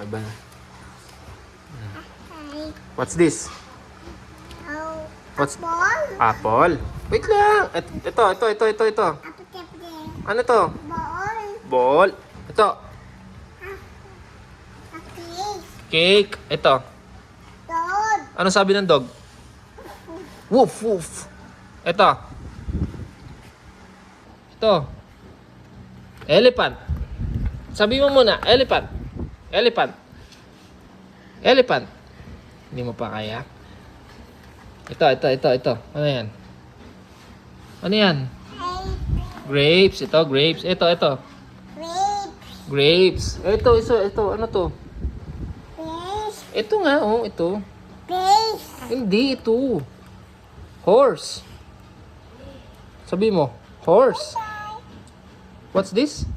Aba. Okay. What's this? Oh, What's ball. apple? Wait lang. Ito. Apple. Ano to? Ball. Ball. Ito. Okay. Cake. Ito. Dog. Ano sabi ng dog? Woof, woof. Ito. Ito. Elephant. Sabi mo muna, elephant. Elephant. Elephant. Hindi mo pa kaya? Ito. Ano yan? Ano yan? Grapes. Ito, grapes. Ito. Grapes. Grapes. Ito. Ano to? Fish. Ito nga, oh. Ito. Fish. Hindi, ito. Horse. Sabi mo, horse. What's this?